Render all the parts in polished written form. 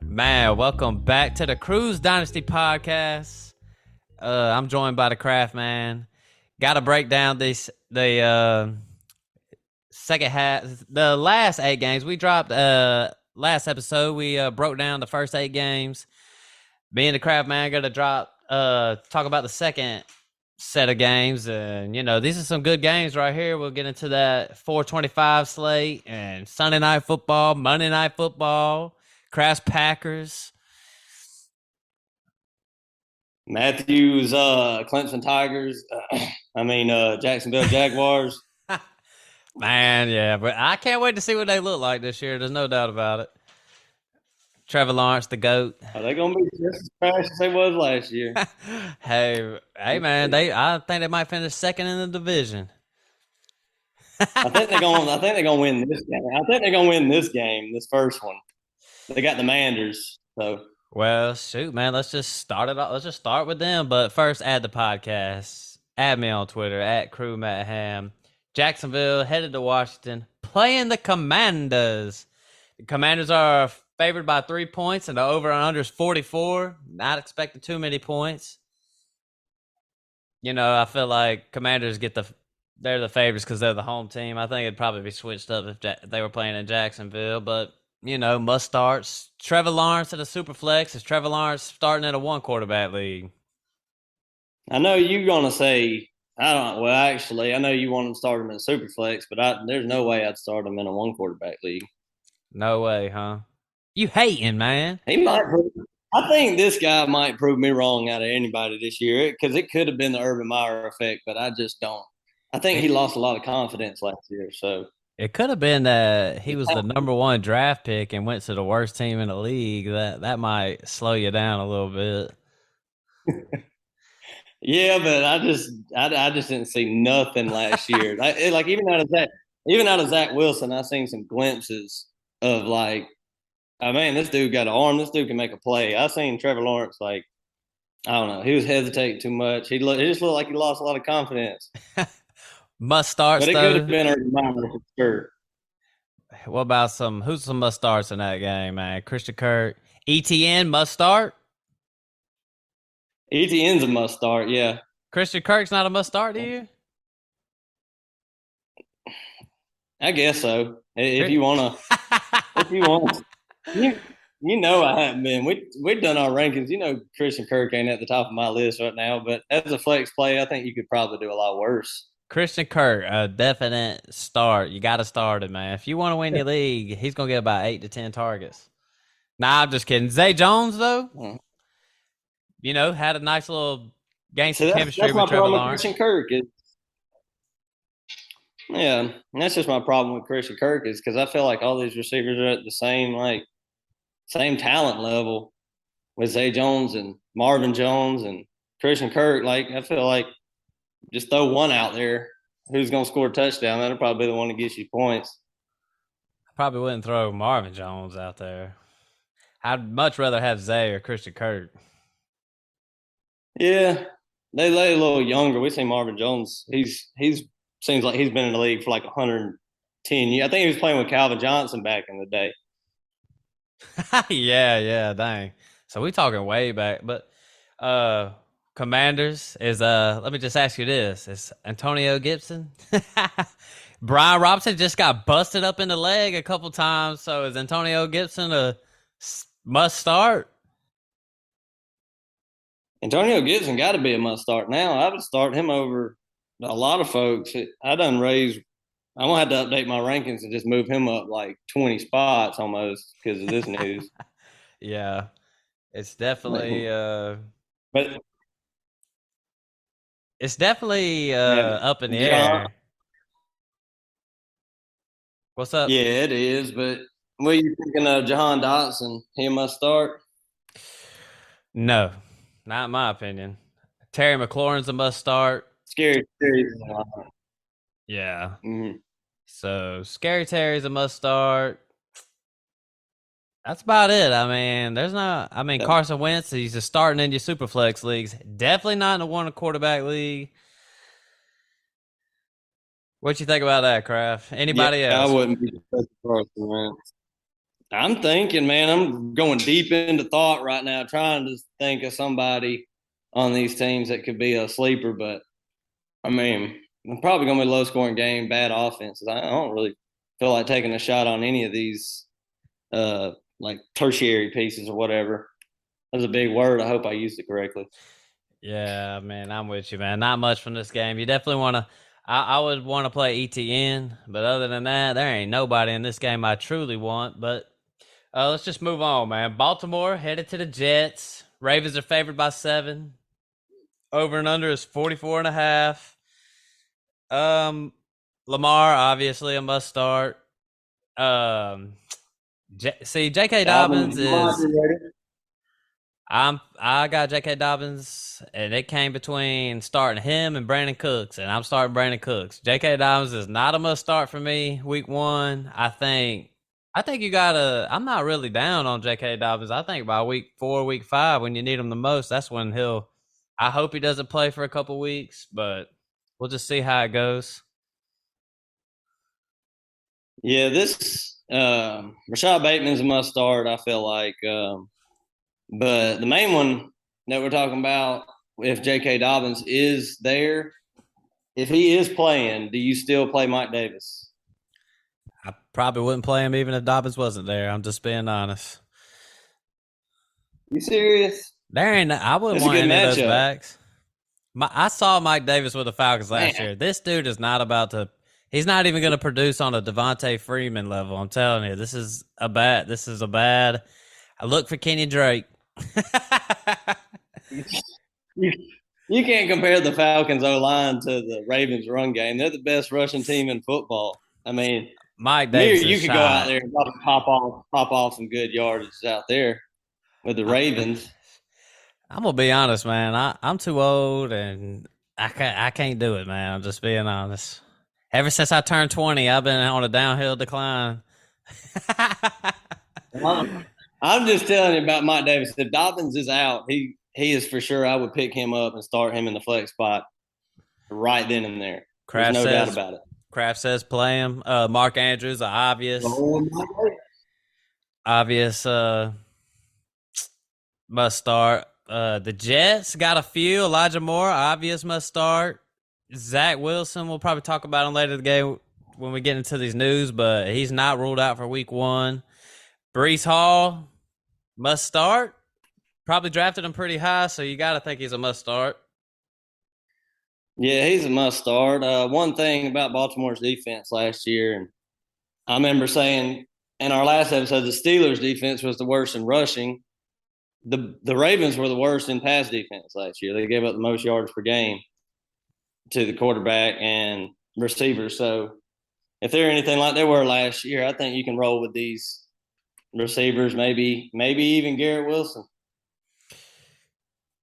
Man, welcome back to the Cruise Dynasty podcast. I'm joined by the Craft Man. Got to break down the second half, the last 8 games. We dropped last episode. We broke down the first 8 games. Me and the Craft Man going to talk about the second set of games, and these are some good games right here. We'll get into that 425 slate and Sunday night football, Monday night football, Crash Packers, Matthews, Clemson Tigers. Jacksonville Jaguars. Man, yeah, but I can't wait to see what they look like this year. There's no doubt about it. Trevor Lawrence, the GOAT. Are they going to be just as fast as they was last year? hey, man, I think they might finish second in the division. I think they're going to win this game. I think they're going to win this game, this first one. They got the Manders, so. Well, shoot, man, let's just start it off. Let's just start with them. But first, add the podcast. Add me on Twitter, @CrewMattHamm. Jacksonville headed to Washington, playing the Commanders. The Commanders are favored by 3 points, and the over and under is 44. Not expecting too many points. I feel like Commanders they're the favorites because they're the home team. I think it'd probably be switched up if they were playing in Jacksonville, but must starts. Trevor Lawrence at a super flex. Is Trevor Lawrence starting in a 1-quarterback league? I know you're going to say, I know you want to start him in a super flex, but there's no way I'd start him in a 1-quarterback league. No way, huh? You hating, man. He might I think this guy might prove me wrong out of anybody this year because it could have been the Urban Meyer effect, but I just don't. I think he lost a lot of confidence last year, so. It could have been that he was the number 1 draft pick and went to the worst team in the league. That might slow you down a little bit. Yeah, but I just didn't see nothing last year. Even out of Zach Wilson, I seen some glimpses of this dude got an arm. This dude can make a play. I seen Trevor Lawrence I don't know. He was hesitating too much. He just looked like he lost a lot of confidence. Must starts, but it could have been Urban Meyer for sure. What about who's some must starts in that game, man? Christian Kirk, ETN must start. ETN's a must start, yeah. Christian Kirk's not a must start to you? I guess so. If you want to, I haven't been. We've done our rankings. Christian Kirk ain't at the top of my list right now, but as a flex play, I think you could probably do a lot worse. Christian Kirk, a definite start. You got to start him, man. If you want to win your league, he's going to get about 8 to 10 targets. Nah, I'm just kidding. Zay Jones, though, had a nice little game some chemistry with Trevor Lawrence. Christian Kirk and that's just my problem with Christian Kirk is because I feel like all these receivers are at the same talent level with Zay Jones and Marvin Jones and Christian Kirk. I feel like just throw one out there who's going to score a touchdown. That'll probably be the one that gets you points. I probably wouldn't throw Marvin Jones out there. I'd much rather have Zay or Christian Kirk. Yeah, they lay a little younger. We see Marvin Jones. He's seems like he's been in the league for 110 years. I think he was playing with Calvin Johnson back in the day. yeah, dang. So we talking way back, but Commanders is let me just ask you this. Is Antonio Gibson? Brian Robinson just got busted up in the leg a couple times, so is Antonio Gibson a must start? Antonio Gibson got to be a must start now. I would start him over a lot of folks. I'm going to have to update my rankings and just move him up 20 spots almost because of this news. Yeah, it's definitely but it's definitely up in the air. What's up? Yeah, it is. But what are you thinking of Jahan Dotson? He must start? No, not in my opinion. Terry McLaurin's a must start. Scary Terry's yeah. Mm-hmm. So Scary Terry's a must start. That's about it. I mean, there's not. I mean, Yeah, Carson Wentz, he's just starting in your super flex leagues. Definitely not in the one quarterback league. What you think about that, Kraft? yeah, Anybody I else? wouldn't be the Carson Wentz. I'm thinking, man, I'm going deep into thought right now, trying to think of somebody on these teams that could be a sleeper. But I mean, I'm probably going to be a low scoring game, bad offenses. I don't really feel like taking a shot on any of these, like tertiary pieces or whatever. That was a big word. I hope I used it correctly. Yeah, man, I'm with you, man. Not much from this game. You definitely want to. I would want to play ETN, but other than that, there ain't nobody in this game I truly want. But let's just move on, man. Baltimore headed to the Jets. Ravens are favored by 7. Over and under is 44 and a half. Lamar obviously a must start. Um, see, J.K. Dobbins Dobbins, you might is. be ready. I got J.K. Dobbins, and it came between starting him and Brandon Cooks, and I'm starting Brandon Cooks. J.K. Dobbins is not a must start for me week one. I think you gotta. I'm not really down on J.K. Dobbins. I think by week 4, week 5, when you need him the most, that's when he'll. I hope he doesn't play for a couple weeks, but we'll just see how it goes. Yeah, this Rashad Bateman's a must start. I feel like, but the main one that we're talking about, if J.K. Dobbins is there, if he is playing, do you still play Mike Davis? I probably wouldn't play him even if Dobbins wasn't there. I'm just being honest. You serious? There ain't. I wouldn't It's a want good any of those matchup, backs. I saw Mike Davis with the Falcons last man. year. This dude is not about to. He's not even going to produce on a Devontae Freeman level. I'm telling you, this is a bad. This is a bad. I look for Kenny Drake. You, you can't compare the Falcons O line to the Ravens run game. They're the best rushing team in football. I mean, Mike Mir, Davis is you could go out shot. there and probably pop off some good yardage out there with the I, Ravens. I'm gonna be honest, man. I'm too old and I can't do it, man. I'm just being honest. Ever since I turned 20, I've been on a downhill decline. I'm just telling you about Mike Davis. If Dobbins is out, he is for sure. I would pick him up and start him in the flex spot right then and there. There's Kraft no doubt says about it. Kraft says play him. Mark Andrews, an obvious must start. The Jets got a few. Elijah Moore, obvious must start. Zach Wilson, we'll probably talk about him later in the game when we get into these news, but he's not ruled out for week one. Brees Hall, must start. Probably drafted him pretty high, so you got to think he's a must start. Yeah, he's a must start. One thing about Baltimore's defense last year, and I remember saying in our last episode, the Steelers' defense was the worst in rushing. The Ravens were the worst in pass defense last year. They gave up the most yards per game to the quarterback and receivers. So if they're anything like they were last year, I think you can roll with these receivers. Maybe even Garrett Wilson.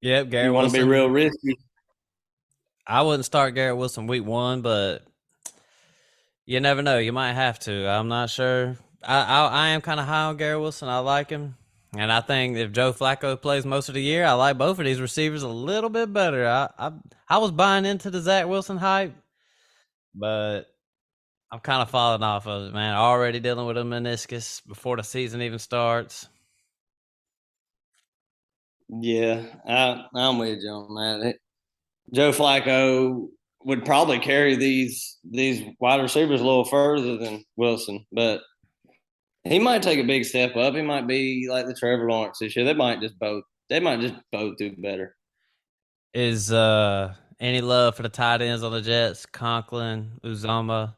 Yep, If you Garrett want to be real Wilson. risky. I wouldn't start Garrett Wilson week one, but you never know. You might have to. I'm not sure. I am kind of high on Garrett Wilson. I like him. And I think if Joe Flacco plays most of the year, I like both of these receivers a little bit better. I was buying into the Zach Wilson hype, but I'm kind of falling off of it, man. Already dealing with a meniscus before the season even starts. Yeah, I'm with you on that. Joe Flacco would probably carry these wide receivers a little further than Wilson, but he might take a big step up. He might be like the Trevor Lawrence this year. They might just both do better. Is any love for the tight ends on the Jets? Conklin, Uzama.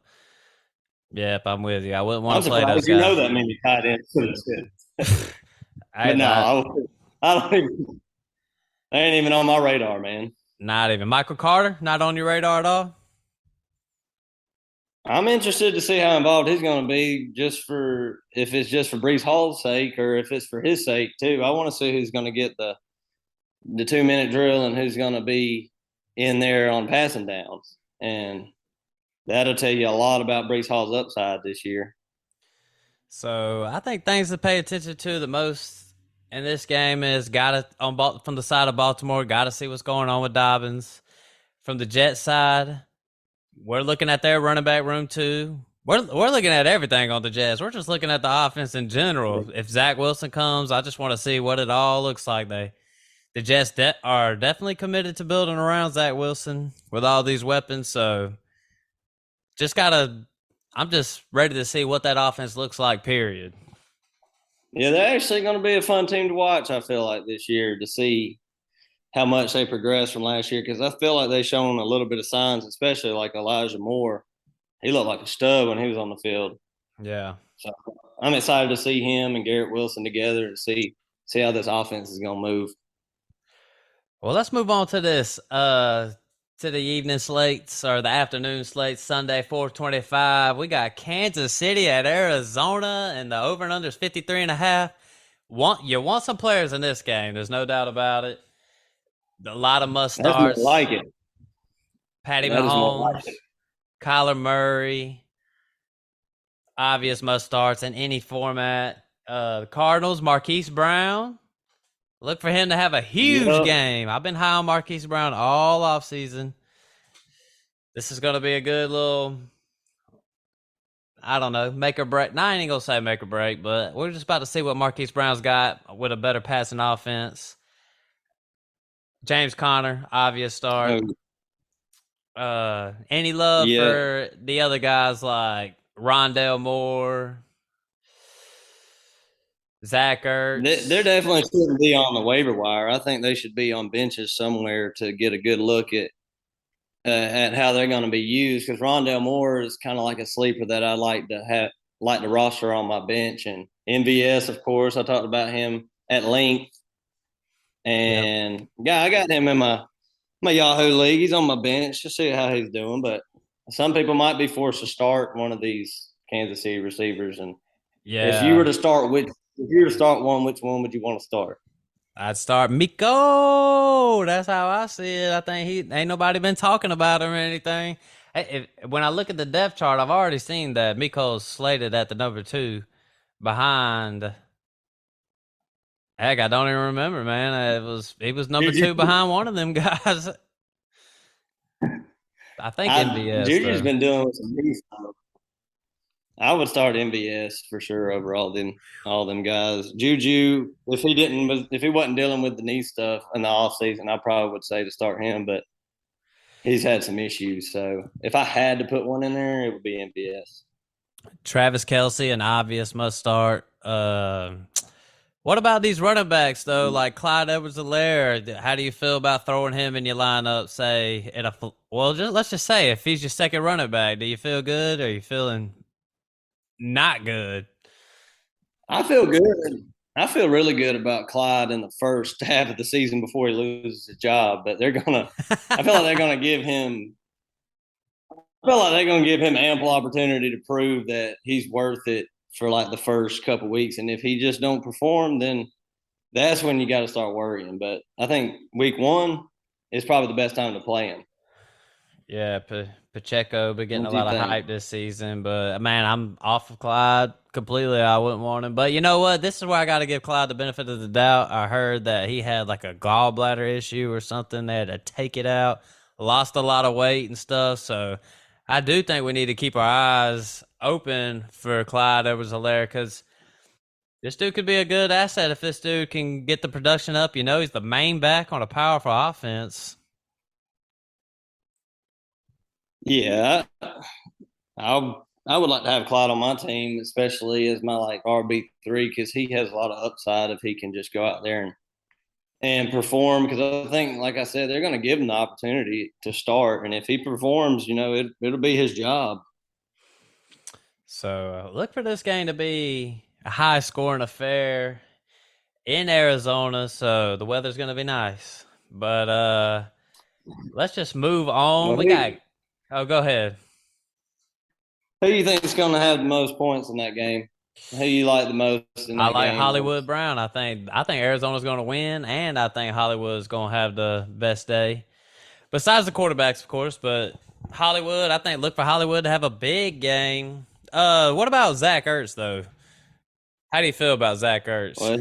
Yep, I'm with you. I wouldn't want I'm to play those surprised you know guys. that many tight ends to the I But no, not I don't even, they ain't even on my radar, man. not even Michael Carter. Not on your radar at all. I'm interested to see how involved he's going to be, just for if it's just for Brees Hall's sake or if it's for his sake too. I want to see who's going to get the 2 minute drill and who's going to be in there on passing downs, and that'll tell you a lot about Brees Hall's upside this year. So I think things to pay attention to the most in this game is gotta from the side of Baltimore, gotta see what's going on with Dobbins. From the Jet side, we're looking at their running back room too. We're looking at everything on the Jets. We're just looking at the offense in general. If Zach Wilson comes, I just want to see what it all looks like. The Jets are definitely committed to building around Zach Wilson with all these weapons. So just gotta, I'm just ready to see what that offense looks like. Period. Yeah, they're actually going to be a fun team to watch. I feel like this year to see how much they progressed from last year because I feel like they've shown a little bit of signs, especially like Elijah Moore. He looked like a stud when he was on the field. Yeah. So I'm excited to see him and Garrett Wilson together and see how this offense is going to move. Well, let's move on to this. To the evening slates or the afternoon slates. Sunday, 4:25. We got Kansas City at Arizona, and the over and under is 53.5. You want some players in this game? There's no doubt about it. A lot of must That's more starts. like it. Patty That is more like Mahomes, it. Kyler Murray, obvious must starts in any format. The Cardinals, Marquise Brown. Look for him to have a huge Yep. game. I've been high on Marquise Brown all offseason. This is going to be a good little, I don't know, make or break. No, I ain't going to say make or break, but we're just about to see what Marquise Brown's got with a better passing offense. James Conner, obvious start. Oh, Any love yeah. for the other guys like Rondell Moore, Zach They're Ertz? definitely shouldn't be on the waiver wire. I think they should be on benches somewhere to get a good look at how they're going to be used. Because Rondell Moore is kind of like a sleeper that I like to roster on my bench, and MVS, of course, I talked about him at length, Yep. and yeah, I got him in my Yahoo league. He's on my bench to see how he's doing, but some people might be forced to start one of these Kansas City receivers, and if you were Yeah. to start which if you were to start one, which one would you want to start? I'd start Miko. That's how I see it. I think he ain't nobody been talking about him or anything. When I look at the depth chart, I've already seen that Miko's slated at the number 2 behind. Heck, I don't even remember, man. He was number 2 Juju, behind one of them guys. I think MVS Juju's though. been doing some knee stuff. I would start MVS for sure over all them guys. Juju, if he wasn't dealing with the knee stuff in the off season, I probably would say to start him, but he's had some issues. So if I had to put one in there, it would be MVS. Travis Kelsey, an obvious must start. What about these running backs though, like Clyde Edwards-Helaire? How do you feel about throwing him in your lineup? Say in a let's just say if he's your second running back, do you feel good? Or are you feeling not good? I feel good. I feel really good about Clyde in the first half of the season before he loses his job, but I feel like they're gonna give him I feel like they're going to give him ample opportunity to prove that he's worth it for like the first couple weeks, and if he just don't perform, then that's when you got to start worrying. But I think week one is probably the best time to play him. Yeah, Pacheco been getting a What do you lot of think? hype this season, but man, I'm off of Clyde completely. I wouldn't want him, but you know what? This is where I got to give Clyde the benefit of the doubt. I heard that he had like a gallbladder issue or something. They had to take it out, lost a lot of weight and stuff. So I do think we need to keep our eyes open for Clyde Edwards-Helaire because this dude could be a good asset if this dude can get the production up. You know, he's the main back on a powerful offense. Yeah, I would like to have Clyde on my team, especially as my like RB3 because he has a lot of upside if he can just go out there and perform. Because I think, like I said, they're going to give him the opportunity to start, and if he performs, it'll be his job. So look for this game to be a high scoring affair in Arizona. So the weather's going to be nice. But let's just move on. Well, We got, oh, go ahead. who do you think is going to have the most points in that game? Who you like the most in I that like game? Hollywood Brown. I think Arizona's going to win, and I think Hollywood's going to have the best day. Besides the quarterbacks, of course, but Hollywood, I think look for Hollywood to have a big game. What about Zach Ertz though? How do you feel about Zach Ertz? Well,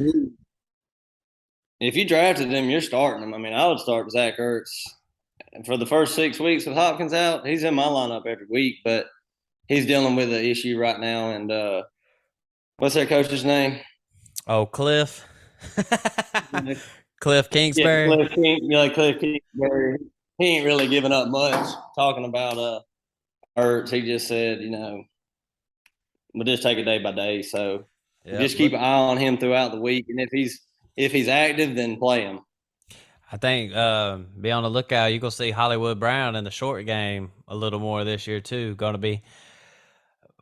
if you drafted him, you're starting him. I mean, I would start Zach Ertz. And for the first 6 weeks with Hopkins out, he's in my lineup every week, but he's dealing with an issue right now. And what's their coach's name? Oh, Cliff. Cliff Yeah, Kingsbury. Cliff Kingsbury. He ain't really giving up much. Talking about Ertz, he just said, we'll just take it day by day. So Yep. just keep an eye on him throughout the week, and if he's active, then play him. I think be on the lookout. You're gonna see Hollywood Brown in the short game a little more this year too. Gonna be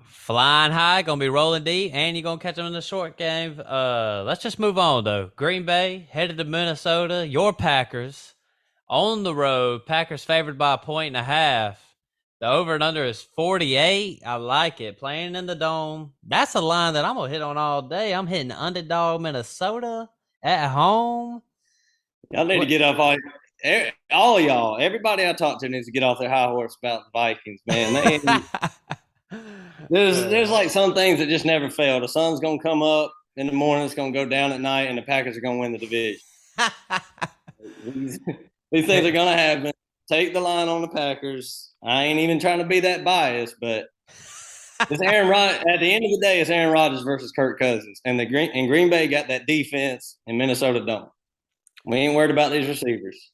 flying high, gonna be rolling deep, and you're gonna catch him in the short game. Let's just move on though. Green Bay headed to Minnesota. Your Packers on the road. Packers favored by 1.5 points. The over and under is 48. I like it. Playing in the dome. That's a line that I'm gonna hit on all day. I'm hitting underdog Minnesota at home. Y'all need to get off all of y'all. Everybody I talk to needs to get off their high horse about the Vikings, man. There's like some things that just never fail. The sun's gonna come up in the morning, it's gonna go down at night, and the Packers are gonna win the division. These things are gonna happen. Take the line on the Packers. I ain't even trying to be that biased, but it's Aaron Rodgers. At the end of the day, it's Aaron Rodgers versus Kirk Cousins, and Green Bay got that defense, and Minnesota don't. We ain't worried about these receivers.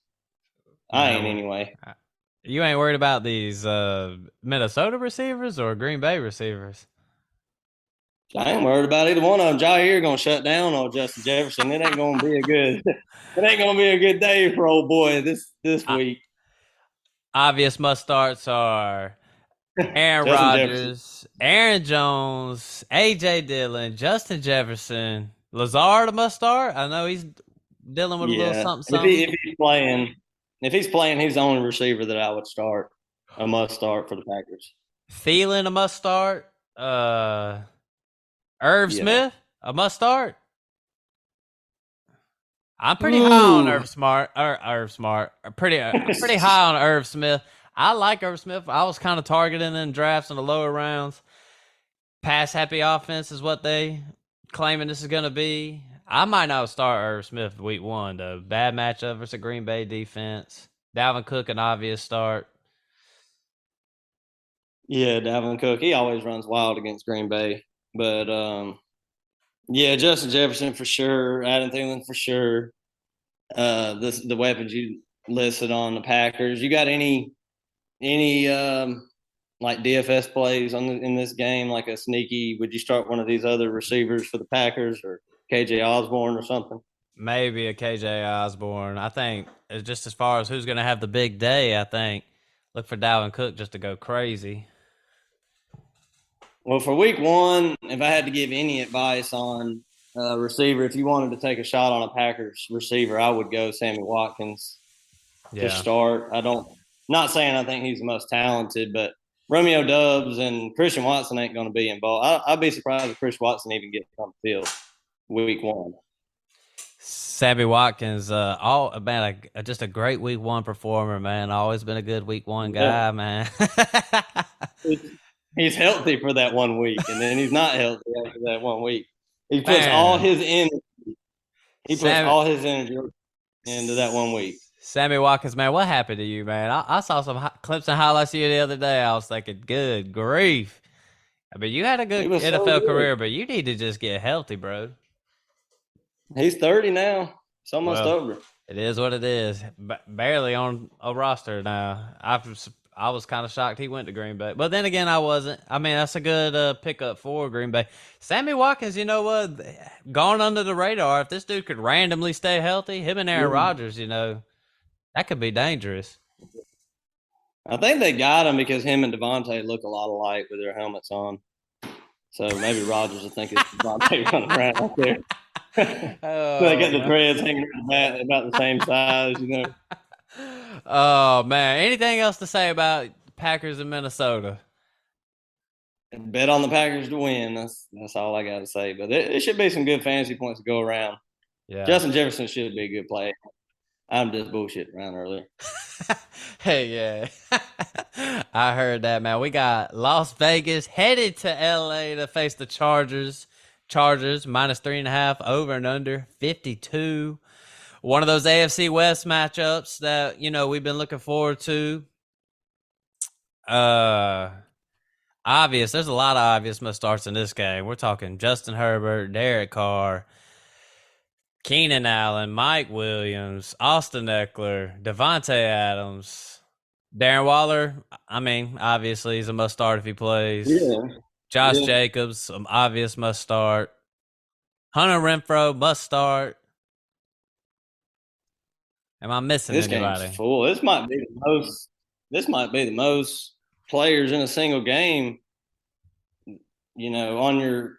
I ain't anyway. You ain't worried about these Minnesota receivers or Green Bay receivers? I ain't worried about either one of them. Jair gonna shut down on Justin Jefferson. It ain't gonna be a good. It ain't gonna be a good day for old boy this week. Obvious must starts are Aaron Rodgers, Aaron Jones, AJ Dillon, Justin Jefferson, Lazard a must start. I know he's dealing with a little something. If he's playing, he's the only receiver that I would start. A must start for the Packers. Thielen a must start. Irv Smith a must start. I'm pretty high on Irv Smart. Pretty high on Irv Smith. I like Irv Smith. I was kind of targeting in drafts in the lower rounds. Pass happy offense is what they claiming this is going to be. I might not start Irv Smith week 1 though. Bad matchup versus Green Bay defense. Dalvin Cook an obvious start. Yeah, Dalvin Cook. He always runs wild against Green Bay, but yeah, Justin Jefferson for sure. Adam Thielen for sure. The weapons you listed on the Packers. You got any like DFS plays in this game, like a sneaky? Would you start one of these other receivers for the Packers or KJ Osborne or something? Maybe a KJ Osborne. I think just as far as who's going to have the big day, I think look for Dalvin Cook just to go crazy. Well, for week 1, if I had to give any advice on receiver, if you wanted to take a shot on a Packers receiver, I would go Sammy Watkins to start. Not saying I think he's the most talented, but Romeo Doubs and Christian Watson ain't going to be involved. I'd be surprised if Chris Watson even gets on the field week 1. Sammy Watkins, just a great week 1 performer, man. Always been a good week 1 guy, man. He's healthy for that 1 week, and then he's not healthy after that 1 week. He puts all his energy. All his energy into that 1 week. Sammy Watkins, man, what happened to you, man? I saw some clips and highlights of you the other day. I was thinking, good grief. I mean, you had a good NFL career, but you need to just get healthy, bro. He's 30 now. It's almost over. It is what it is. Barely on a roster now. I was kind of shocked he went to Green Bay. But then again, I wasn't. I mean, that's a good pickup for Green Bay. Sammy Watkins, you know what? Gone under the radar. If this dude could randomly stay healthy, him and Aaron Rodgers, that could be dangerous. I think they got him because him and Devontae look a lot alike with their helmets on. So maybe Rodgers will think it's Devontae running around out there. They got the dreads hanging about the same size, Oh, man. Anything else to say about Packers in Minnesota? Bet on the Packers to win. That's all I got to say. But it should be some good fantasy points to go around. Yeah. Justin Jefferson should be a good play. I'm just bullshitting around earlier. Hey, yeah. I heard that, man. We got Las Vegas headed to L.A. to face the Chargers. Chargers minus 3.5 over and under 52. One of those AFC West matchups that we've been looking forward to. Uh, obvious. There's a lot of obvious must starts in this game. We're talking Justin Herbert, Derek Carr, Keenan Allen, Mike Williams, Austin Eckler, Devontae Adams, Darren Waller. I mean, obviously he's a must start if he plays. Yeah, Josh yeah. Jacobs, obvious must start. Hunter Renfro must start. Am I missing This game's anybody? full. This might be the most. This might be the most players in a single game. On your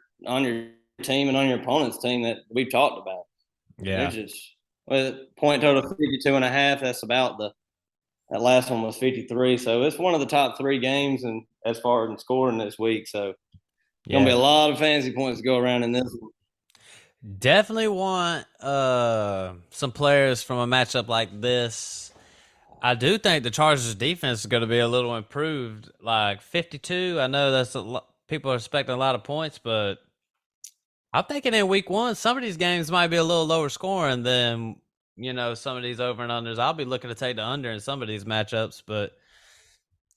team and on your opponent's team that we've talked about. Yeah. There's just point total 52 and a half. That's about that last one was 53. So it's one of the top three games and as far as scoring this week. So it's gonna be Yeah. a lot of fantasy points to go around in this one. Definitely want some players from a matchup like this. I do think the Chargers defense is going to be a little improved. Like 52, I know that's a lot, people are expecting a lot of points, but I'm thinking in week one, some of these games might be a little lower scoring than, some of these over and unders. I'll be looking to take the under in some of these matchups, but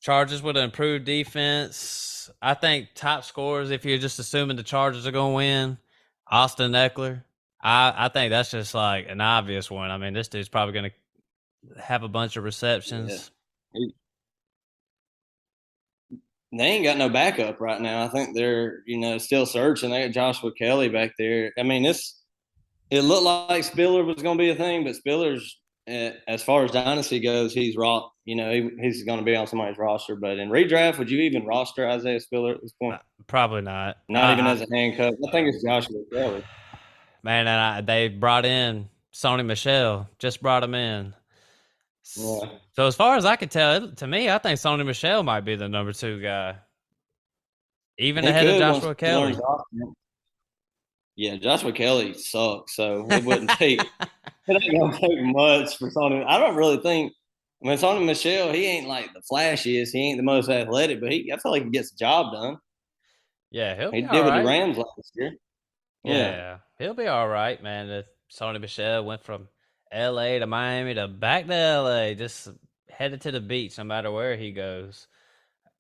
Chargers with an improved defense. I think top scorers, if you're just assuming the Chargers are going to win, Austin Eckler. I think that's just like an obvious one. I mean, this dude's probably going to have a bunch of Yeah. receptions. They ain't got no backup right now. I think they're, still searching. They got Joshua Kelly back there. I mean, it looked like Spiller was going to be a thing, but Spiller's, as far as dynasty goes, he's raw. He's going to be on somebody's roster. But in redraft, would you even roster Isaiah Spiller at this point? Probably not. Not even as a handcuff. I think it's Joshua Kelly. Man, and they brought in Sony Michelle. Just brought him in. Yeah. So as far as I can tell, to me, I think Sony Michelle might be the number 2 guy, even He ahead of could once Joshua he learns Kelly. offense. Yeah, Joshua Kelly sucks, so it wouldn't take it ain't gonna take much for Sonny. I don't really think. I mean, Sonny Michelle, he ain't like the flashiest. He ain't the most athletic, but I feel like he gets the job done. Yeah, he'll He be all did with the right. Rams last year. Yeah, Yeah, he'll be all right, man. If Sony Michelle went from L.A. to Miami to back to L.A., just headed to the beach no matter where he goes.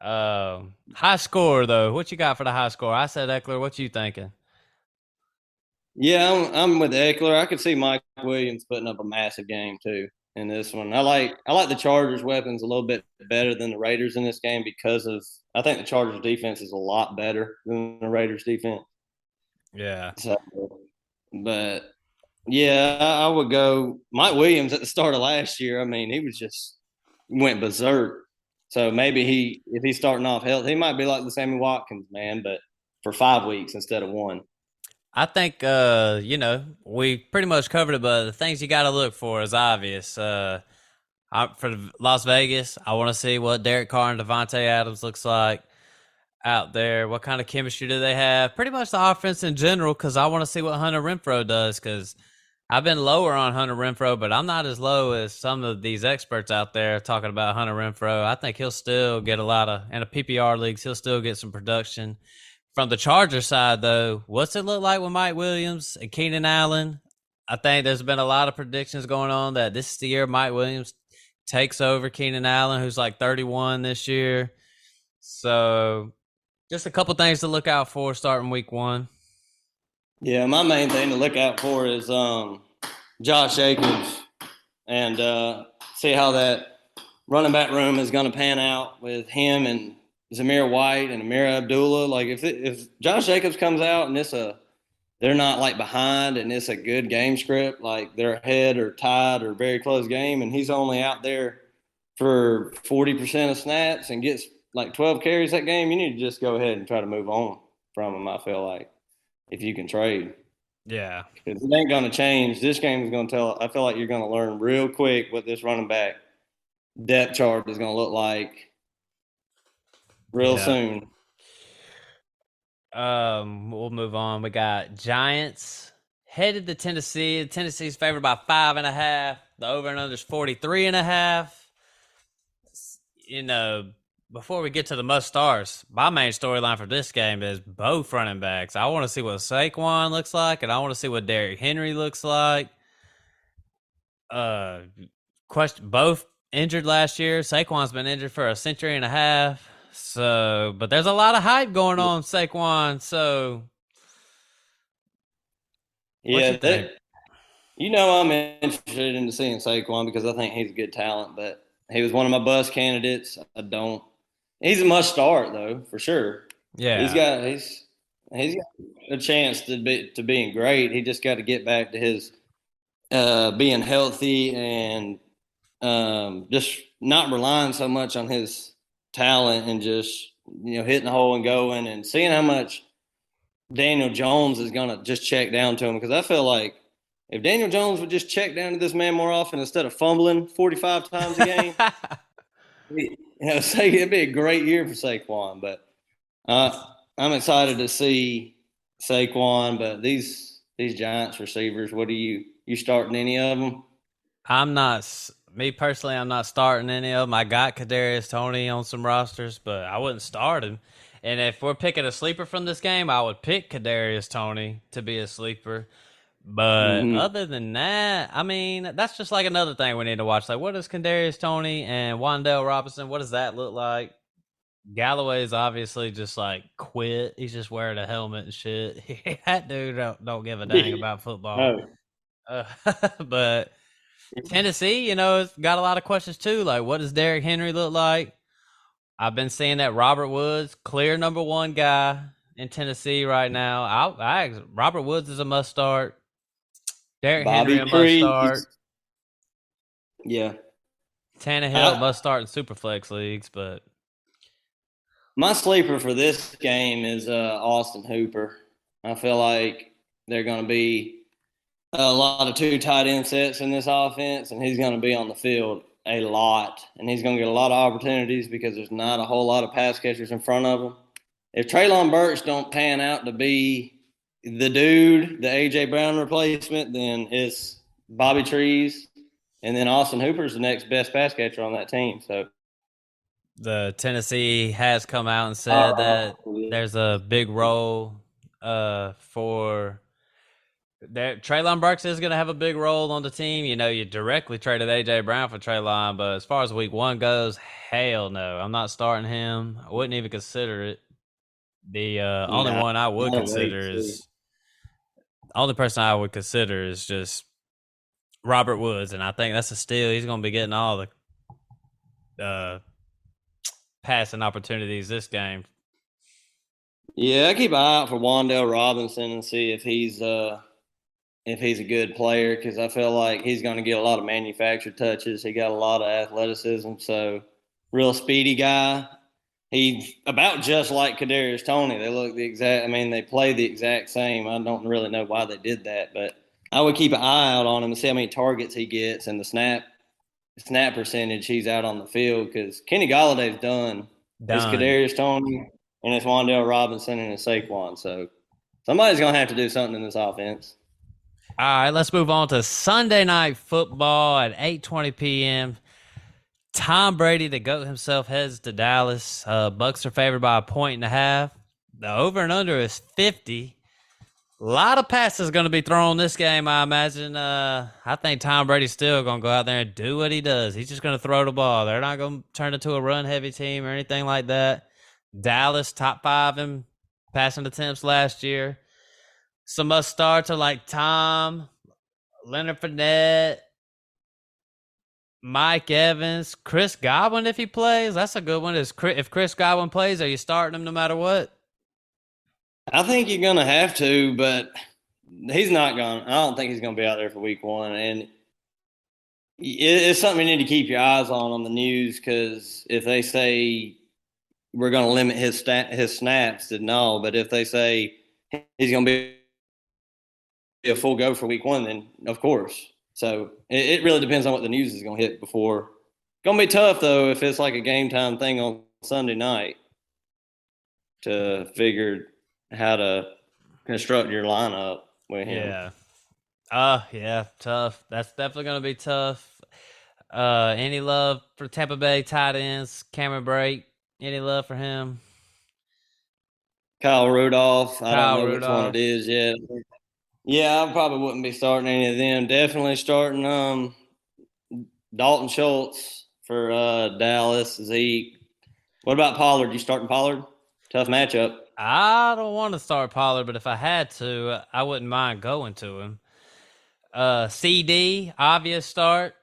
High score though. What you got for the high score? I said Eckler. What you thinking? yeah, I'm with Eckler. I could see Mike Williams putting up a massive game too in this one. I like the Chargers' weapons a little bit better than the Raiders in this game because of I think the Chargers' defense is a lot better than the Raiders' defense. Yeah, So, but yeah, I would go Mike Williams at the start of last year. I mean, he was just went berserk. So maybe if he's starting off health, he might be like the Sammy Watkins, man, but for 5 weeks instead of one. I think we pretty much covered it, but the things you got to look for is obvious. For Las Vegas, I want to see what Derek Carr and Devontae Adams looks like out there. What kind of chemistry do they have? Pretty much the offense in general, because I want to see what Hunter Renfro does. Because I've been lower on Hunter Renfro, but I'm not as low as some of these experts out there talking about Hunter Renfro. I think he'll still get a lot of, in a PPR leagues, he'll still get some production. From the Charger side, though, what's it look like with Mike Williams and Keenan Allen? I think there's been a lot of predictions going on that this is the year Mike Williams takes over Keenan Allen, who's like 31 this year. So just a couple things to look out for starting week one. Yeah, my main thing to look out for is Josh Jacobs and see how that running back room is going to pan out with him and Zamir White and Amir Abdullah. Like if Josh Jacobs comes out and they're not like behind and it's a good game script, like they're ahead or tied or very close game, and he's only out there for 40% of snaps and gets like 12 carries that game, you need to just go ahead and try to move on from him. I feel like if you can trade. Yeah. Because it ain't going to change. This game is going to tell. I feel like you're going to learn real quick what this running back depth chart is going to look like real Yeah. soon. We'll move on. We got Giants headed to Tennessee. Tennessee's favored by 5.5. The over and under is 43.5. You know, before we get to the must stars, my main storyline for this game is both running backs. I want to see what Saquon looks like, and I want to see what Derrick Henry looks like. Uh, question both injured last year. Saquon's been injured for a century and a half. So, but there's a lot of hype going on Saquon. So, what you Yeah, think? I'm interested in seeing Saquon because I think he's a good talent, but he was one of my bust candidates. I don't. He's a must start though, for sure. He's Yeah, got he's got a chance to being great. He just got to get back to his being healthy and just not relying so much on his talent and just hitting the hole and going and seeing how much Daniel Jones is going to just check down to him because I feel like if Daniel Jones would just check down to this man more often instead of fumbling 45 times a game, say it'd be a great year for Saquon. But I'm excited to see Saquon. But these Giants receivers, what do you starting any of them? I'm not. Me personally, I'm not starting any of them. I got Kadarius Tony on some rosters, but I wouldn't start him. And if we're picking a sleeper from this game, I would pick Kadarius Tony to be a sleeper. But Mm-hmm. other than that, I mean, that's just like another thing we need to watch. Like, what does Kadarius Tony and Wandale Robinson? What does that look like? Galloway's obviously just like quit. He's just wearing a helmet and shit. That dude don't give a dang about football. Oh, Uh, but Tennessee, it's got a lot of questions too. Like, what does Derrick Henry look like? I've been seeing that Robert Woods, clear number one guy in Tennessee right now. Robert Woods is a must start. Derrick Henry Bobby a must Trees. start. Yeah. Tannehill I, must start in Superflex leagues, but my sleeper for this game is Austin Hooper. I feel like they're going to be a lot of two tight end sets in this offense, and he's going to be on the field a lot, and he's going to get a lot of opportunities because there's not a whole lot of pass catchers in front of him. If Traylon Burks don't pan out to be the dude, the AJ Brown replacement, then it's Bobby Trees, and then Austin Hooper's the next best pass catcher on that team. So, the Tennessee has come out and said that there's a big role for that. Traylon Burks is going to have a big role on the team. You directly traded AJ Brown for Traylon, but as far as week one goes, hell no, I'm not starting him. I wouldn't even consider it. The only nah, one I would I'll wait and consider see. is the only person I would consider is just Robert Woods, and I think that's a steal. He's going to be getting all the passing opportunities this game. Yeah, I keep an eye out for Wandale Robinson and see if he's a good player because I feel like he's going to get a lot of manufactured touches. He got a lot of athleticism, so real speedy guy. He's about just like Kadarius Tony. They look the exact. I mean, they play the exact same. I don't really know why they did that, but I would keep an eye out on him and see how many targets he gets and the snap percentage he's out on the field because Kenny Galladay's done. It's Done. Kadarius Tony and it's Wandale Robinson and it's Saquon. So somebody's gonna have to do something in this offense. All right, let's move on to Sunday Night Football at 8:20 p.m. Tom Brady, the GOAT himself, heads to Dallas. Bucks are favored by 1.5 points. The over and under is 50. A lot of passes going to be thrown this game, I imagine. I think Tom Brady's still going to go out there and do what he does. He's just going to throw the ball. They're not going to turn into a run-heavy team or anything like that. Dallas, top five in passing attempts last year. Some must starts are like Tom, Leonard Fournette, Mike Evans, Chris Godwin if he plays. That's a good one. If Chris Godwin plays, are you starting him no matter what? I think you're gonna have to, but he's not going. I don't think he's gonna be out there for week one, and it's something you need to keep your eyes on the news because if they say we're going to limit his snaps, then no. But if they say he's going to be a full go for week one, then of course. So it really depends on what the news is going to hit before. Going to be tough though if it's like a game time thing on Sunday night to figure how to construct your lineup with him. Yeah. Yeah, tough. That's definitely going to be tough. Any love for Tampa Bay tight ends, Cameron Brake Any love for him? Kyle Rudolph. I don't Kyle know which one it Rudolph. is yet. Yeah, I probably wouldn't be starting any of them. Definitely starting Dalton Schultz for Dallas. Zeke. What about Pollard? You starting Pollard? Tough matchup. I don't want to start Pollard, but if I had to, I wouldn't mind going to him. CD, obvious start.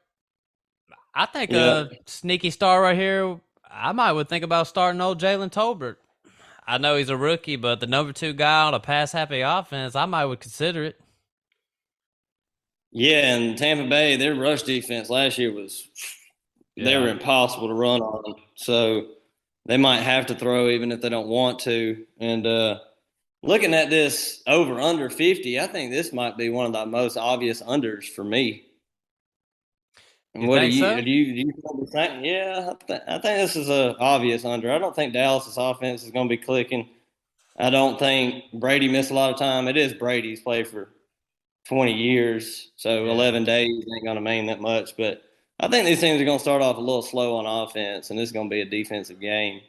I think a Yep. sneaky star right here. I might would think about starting old Jalen Tolbert. I know he's a rookie, but the number 2 guy on a pass happy offense, I might would consider it. Yeah, and Tampa Bay, their rush defense last year was they were Yeah. impossible to run on. So they might have to throw even if they don't want to. And looking at this over under 50, I think this might be one of the most obvious unders for me. And You what do think you so? do? You feel the same? Yeah, I think this is a obvious under. I don't think Dallas's offense is going to be clicking. I don't think Brady missed a lot of time. It is Brady's played for 20 years, so Yeah. 11 days ain't going to mean that much. But I think these teams are going to start off a little slow on offense, and this is going to be a defensive game.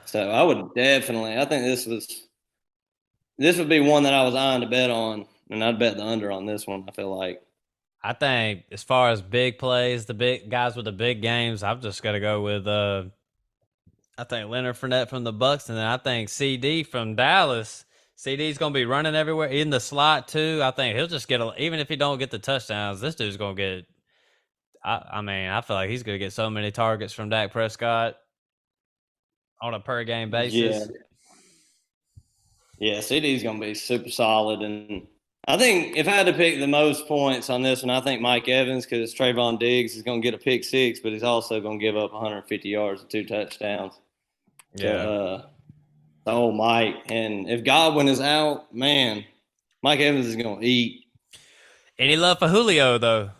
So I would definitely. I think this would be one that I was eyeing to bet on, and I'd bet the under on this one. I feel like. I think as far as big plays, the big guys with the big games, I've just got to go with I think Leonard Fournette from the Bucks, and then I think CD from Dallas. CD's gonna be running everywhere in the slot too. I think he'll just get even if he don't get the touchdowns. This dude's gonna get. I mean, I feel like he's gonna get so many targets from Dak Prescott on a per game Yeah, basis. yeah, CD's going to be super solid, and I think if I had to pick the most points on this one, I think Mike Evans because Trayvon Diggs is going to get a pick six, but he's also going to give up 150 yards and 2 touchdowns to Yeah. to old Mike. And if Godwin is out, man, Mike Evans is going to eat. Any love for Julio though?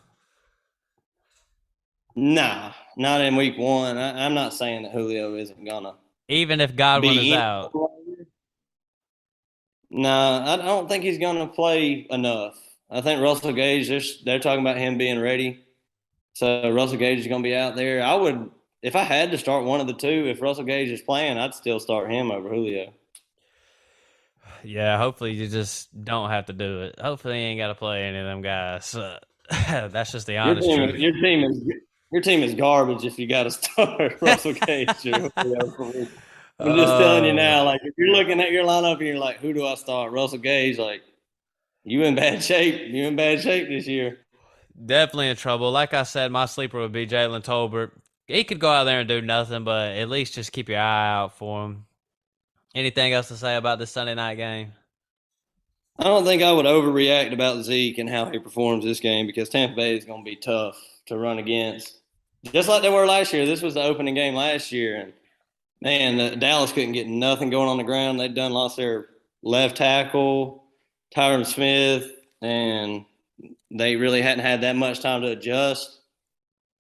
Nah, not in week one. I'm not saying that Julio isn't going to Even if Godwin is be in. out. Nah, I don't think he's going to play enough. I think Russell Gage, they're talking about him being ready. So Russell Gage is going to be out there. I would, if I had to start one of the two, if Russell Gage is playing, I'd still start him over Julio. Yeah, hopefully you just don't have to do it. Hopefully you ain't got to play any of them guys. That's just the Your honest team, truth. your team is your team is garbage if you got to start Russell Gage or Julio for me. I'm just telling you Oh, now. Like if you're looking at your lineup and you're like, who do I start? Russell Gage. Like you in bad shape. You in bad shape this year. definitely in trouble. Like I said, my sleeper would be Jalen Tolbert. He could go out there and do nothing, but at least just keep your eye out for him. Anything else to say about this Sunday night game? I don't think I would overreact about Zeke and how he performs this game because Tampa Bay is going to be tough to run against. Just like they were last year. This was the opening game last year, and man, Dallas couldn't get nothing going on the ground. They'd done lost their left tackle, Tyron Smith, and they really hadn't had that much time to adjust.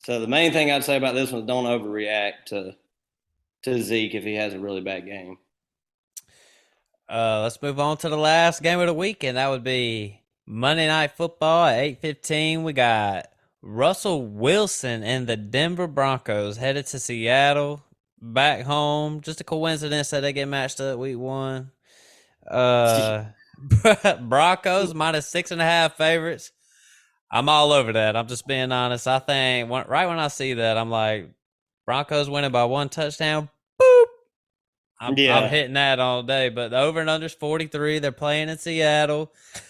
So the main thing I'd say about this one is don't overreact to Zeke if he has a really bad game. Let's move on to the last game of the week, and that would be Monday Night Football at 8:15. We got Russell Wilson and the Denver Broncos headed to Seattle, back home. Just a coincidence that they get matched up week one. Uh, Broncos minus 6.5 favorites. I'm all over that. I'm just being honest. I think right when I see that, I'm like, Broncos winning by 1 touchdown. Boop. I'm Yeah, hitting that all day. But the over and under's 43. They're playing in Seattle. I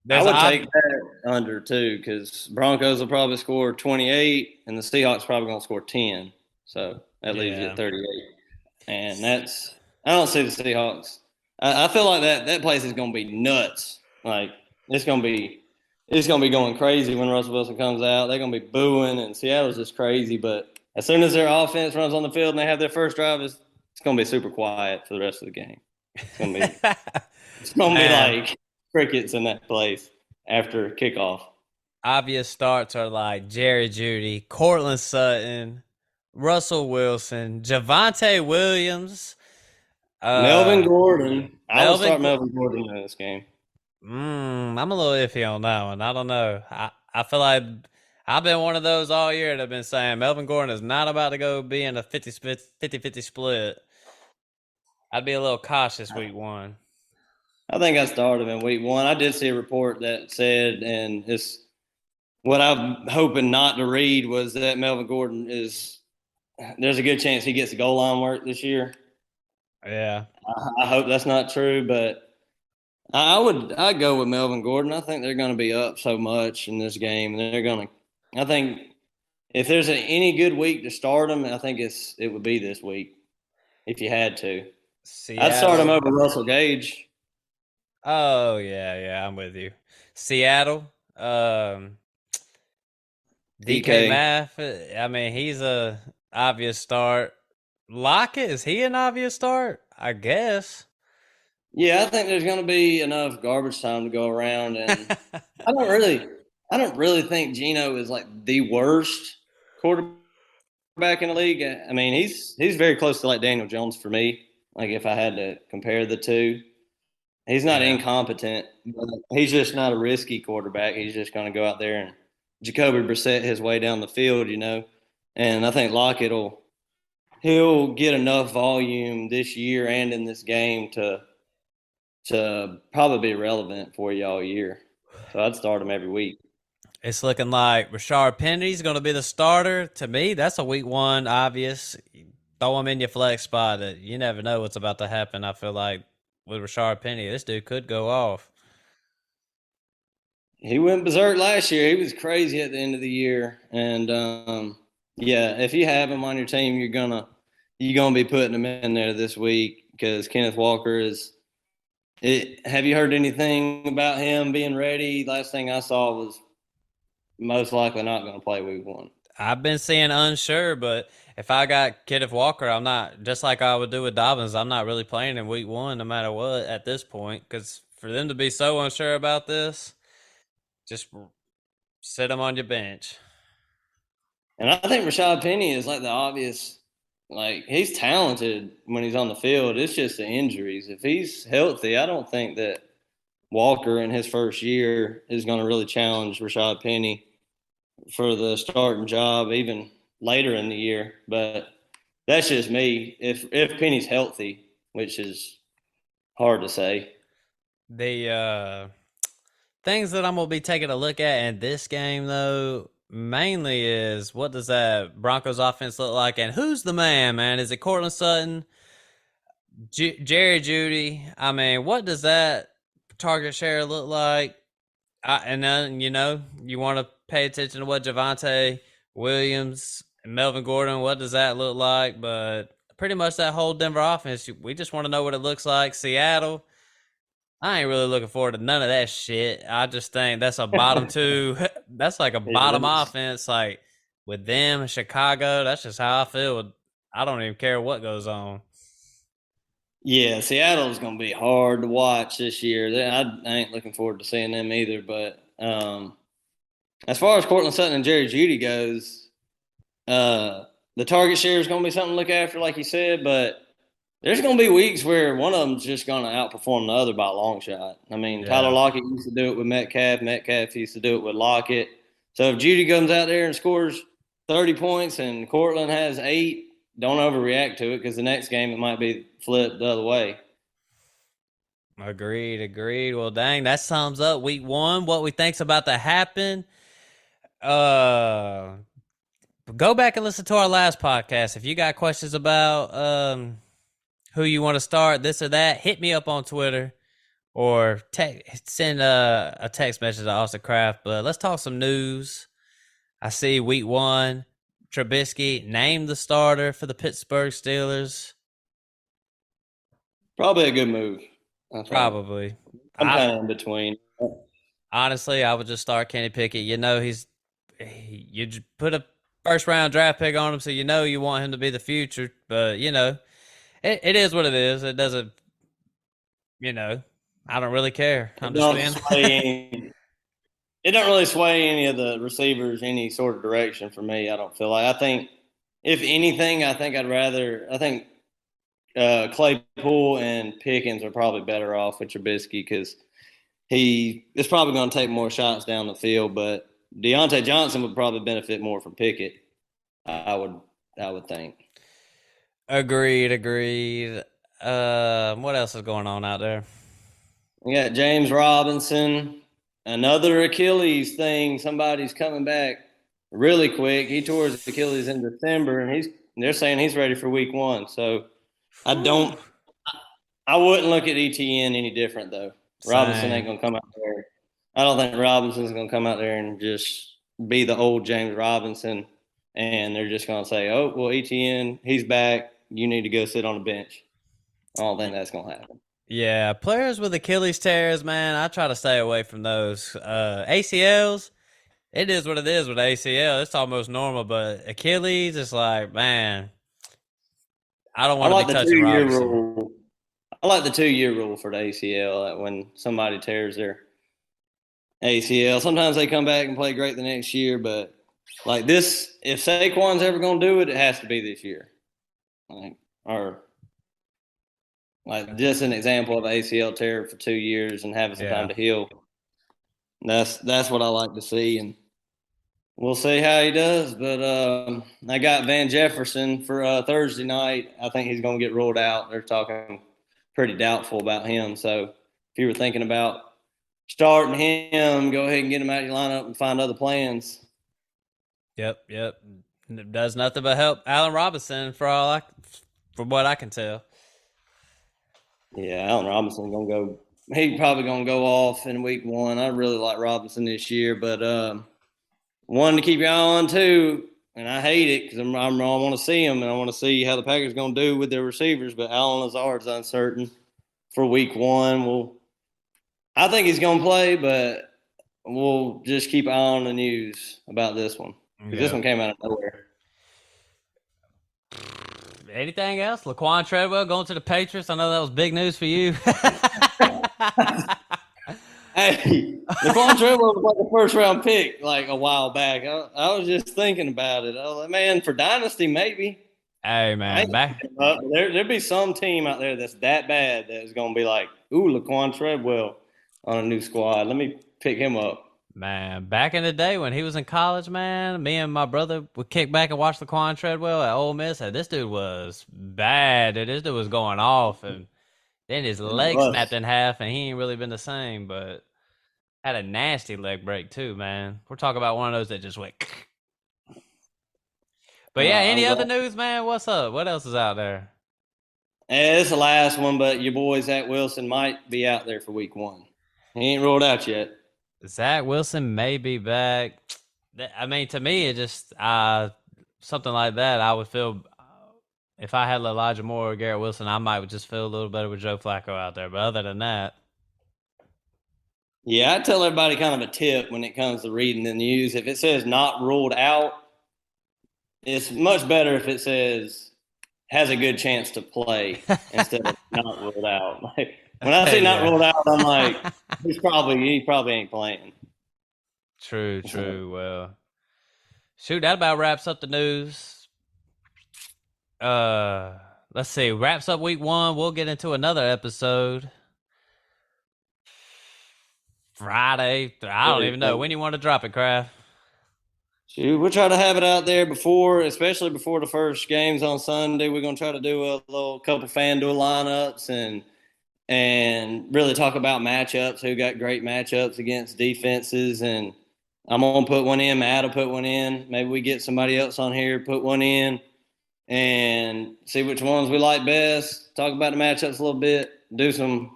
There's would take ob- that under too because Broncos will probably score 28 and the Seahawks probably going to score 10. So that leaves you at yeah. 38. And I don't see the Seahawks. I feel like that place is going to be nuts. Like it's going to be going crazy when Russell Wilson comes out. They're going to be booing, and Seattle's just crazy. But as soon as their offense runs on the field and they have their first drive, it's going to be super quiet for the rest of the game. It's going to be it's going to be Man, like crickets in that place after kickoff. obvious starts are like Jerry Judy, Cortland Sutton, Russell Wilson, Javante Williams, Melvin uh, Gordon. I would Melvin. start Melvin Gordon in this game. I'm a little iffy on that one. I don't know. I feel like I've been one of those all year that have been saying Melvin Gordon is not about to go be in a 50-50 split. I'd be a little cautious week one. I think I started in week one. I did see a report that said, and it's what I'm hoping not to read was that Melvin Gordon is. There's a good chance he gets goal line work this year. Yeah. I hope that's not true, but I'd go with Melvin Gordon. I think they're going to be up so much in this game, and they're going to. I think if there's any good week to start him, I think it would be this week if you had to. I'd start him Seattle. over Russell Gage. Oh yeah, I'm with you. Seattle. DK DK. Math. I mean, he's a obvious start. Lockett, is he an obvious start? I guess. Yeah, I think there's going to be enough garbage time to go around, and I don't really, I don't really think Geno is like the worst quarterback in the league. I mean, he's very close to like Daniel Jones for me. Like if I had to compare the two, he's not Yeah. incompetent, but he's just not a risky quarterback. He's just going to go out there and Jacoby Brissett his way down the field. And I think Lockett he'll get enough volume this year and in this game to probably be relevant for you all year. So I'd start him every week. It's looking like Rashard Penny's going to be the starter. To me, that's a week one obvious. Throw him in your flex spot. You never know what's about to happen. I feel like with Rashard Penny, this dude could go off. He went berserk last year. He was crazy at the end of the year, and yeah, if you have him on your team, you're gonna be putting him in there this week because Kenneth Walker is. Have you heard anything about him being ready? Last thing I saw was most likely not going to play week one. I've been seeing unsure, but if I got Kenneth Walker, I'm not, just like I would do with Dobbins, I'm not really playing in week one no matter what at this point. Because for them to be so unsure about this, just sit them on your bench. And I think Rashad Penny is like the obvious, like he's talented when he's on the field. It's just the injuries. If he's healthy, I don't think that Walker in his first year is going to really challenge Rashad Penny for the starting job, even later in the year. But that's just me. If Penny's healthy, which is hard to say. The things that I'm gonna be taking a look at in this game, though, mainly is what does that Broncos offense look like, and who's the man? Is it Cortland Sutton, Jerry Judy? I mean, what does that target share look like? And then you want to pay attention to what Javante Williams and Melvin Gordon. What does that look like? But pretty much that whole Denver offense, we just want to know what it looks like. Seattle, I ain't really looking forward to none of that shit. I just think that's a bottom two. That's like a bottom Yes. offense. Like with them, Chicago. That's just how I feel. I don't even care what goes on. Yeah, Seattle's going to be hard to watch this year. I ain't looking forward to seeing them either. But as far as Cortland Sutton and Jerry Judy goes, the target share is going to be something to look after, like you said. But there's going to be weeks where one of them's just going to outperform the other by a long shot. I mean, Tyler Yeah. Lockett used to do it with Metcalf. Metcalf used to do it with Lockett. So if Judy comes out there and scores 30 points and Cortland has 8, don't overreact to it because the next game it might be flipped the other way. Agreed. Well, dang, that sums up week one. What we think's about to happen. Uh, Go back and listen to our last podcast. If you got questions about who you want to start, this or that, hit me up on Twitter or send a text message to Austin Kraft. But let's talk some news. I see week one, Trubisky named the starter for the Pittsburgh Steelers. Probably a good move, I think. Probably. I'm I kind of in between. honestly, I would just start Kenny Pickett. You just put a first round draft pick on him, so you want him to be the future. But it is what it is. It doesn't, I don't really care. I'm It just don't being. sway any. It don't really sway any of the receivers any sort of direction for me. I don't feel like. I think if anything, I think I'd rather. I think Claypool and Pickens are probably better off with Trubisky because he is probably going to take more shots down the field, but Deontay Johnson would probably benefit more from Pickett. I would think. Agreed. What else is going on out there? We got James Robinson, another Achilles thing. Somebody's coming back really quick. He tore his Achilles in December, and they're saying he's ready for week 1. So I wouldn't look at ETN any different though. Same. Robinson ain't gonna come out there. I don't think Robinson's gonna come out there and just be the old James Robinson, and they're just gonna say, "Oh, well, ETN, he's back. You need to go sit on the bench." I don't think that's gonna happen. Yeah, players with Achilles tears, man, I try to stay away from those. ACLs, it is what it is with ACL. It's almost normal, but Achilles, it's like, man, I don't want to be touching Robinson. Rule. I like the 2-year rule for the ACL. That when somebody tears their ACL, sometimes they come back and play great the next year. But like this, if Saquon's ever going to do it, it has to be this year. Like just an example of ACL tear for 2 years and having some time to heal. That's what I like to see, and we'll see how he does. But I got Van Jefferson for Thursday night. I think he's going to get ruled out. They're talking pretty doubtful about him. So if you were thinking about starting him, go ahead and get him out of your lineup and find other plans. Yep. It does nothing but help Allen Robinson from what I can tell. Yeah, Allen Robinson's gonna go. He's probably gonna go off in week 1. I really like Robinson this year, but one to keep your eye on too. And I hate it because I want to see him and I want to see how the Packers gonna do with their receivers. But Allen Lazard's uncertain for week 1. I think he's gonna play, but we'll just keep an eye on the news about this one. This one came out of nowhere. Anything else? Laquan Treadwell going to the Patriots? I know that was big news for you. Hey, Laquan Treadwell was like a first-round pick like a while back. I was just thinking about it. I was like, man, for Dynasty, maybe. Hey, man. There'd be some team out there that's that bad that is going to be like, ooh, Laquan Treadwell on a new squad. Let me pick him up. Man, back in the day when he was in college, man, me and my brother would kick back and watch Laquan Treadwell at Ole Miss. And this dude was bad. This dude was going off, and then his leg snapped in half, and he ain't really been the same. But had a nasty leg break too, man. We're talking about one of those that just went. But yeah, any other news, man? What's up? What else is out there? It's the last one, but your boy Zach Wilson might be out there for week 1. He ain't ruled out yet. Zach Wilson may be back. I mean, to me, it just something like that. I would feel if I had Elijah Moore or Garrett Wilson, I might just feel a little better with Joe Flacco out there. But other than that, yeah, I tell everybody kind of a tip when it comes to reading the news. If it says not ruled out, it's much better if it says has a good chance to play instead of not ruled out. Like, when I say not ruled out, I'm like, he probably ain't playing. True. Well, shoot, that about wraps up the news. Let's see, wraps up week 1. We'll get into another episode Friday. I don't even know when you want to drop it, Kraft. Shoot, we'll try to have it out there especially before the first games on Sunday. We're gonna try to do a couple FanDuel lineups and really talk about matchups, who got great matchups against defenses. And I'm going to put one in. Matt will put one in. Maybe we get somebody else on here, put one in, and see which ones we like best. Talk about the matchups a little bit. Do some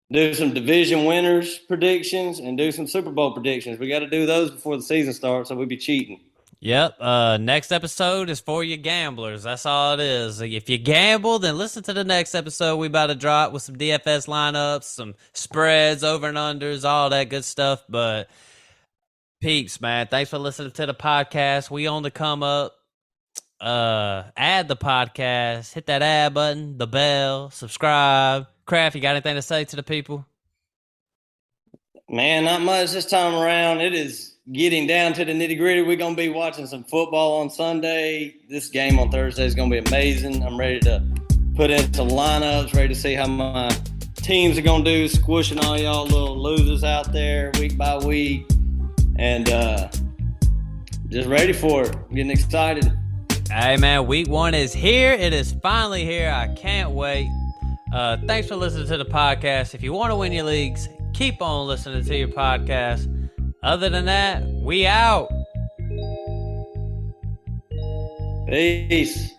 division winners predictions and do some Super Bowl predictions. We got to do those before the season starts, so we'll be cheating. Yep. Next episode is for you gamblers. That's all it is. If you gamble, then listen to the next episode we about to drop with some DFS lineups, some spreads, over and unders, all that good stuff. But peeps, man, thanks for listening to the podcast. We on the come up. Add the podcast, hit that add button, the bell, subscribe. Kraft, you got anything to say to the people? Man, not much this time around. It is getting down to the nitty gritty. We're going to be watching some football on Sunday. This game on Thursday is going to be amazing. I'm ready to put in some lineups, ready to see how my teams are going to do, squishing all y'all little losers out there week by week. And Just ready for it. Getting excited. Hey man, week 1 is here. It is finally here. I can't wait. Thanks for listening to the podcast. If you want to win your leagues, keep on listening to your podcast. Other than that, we out. Peace.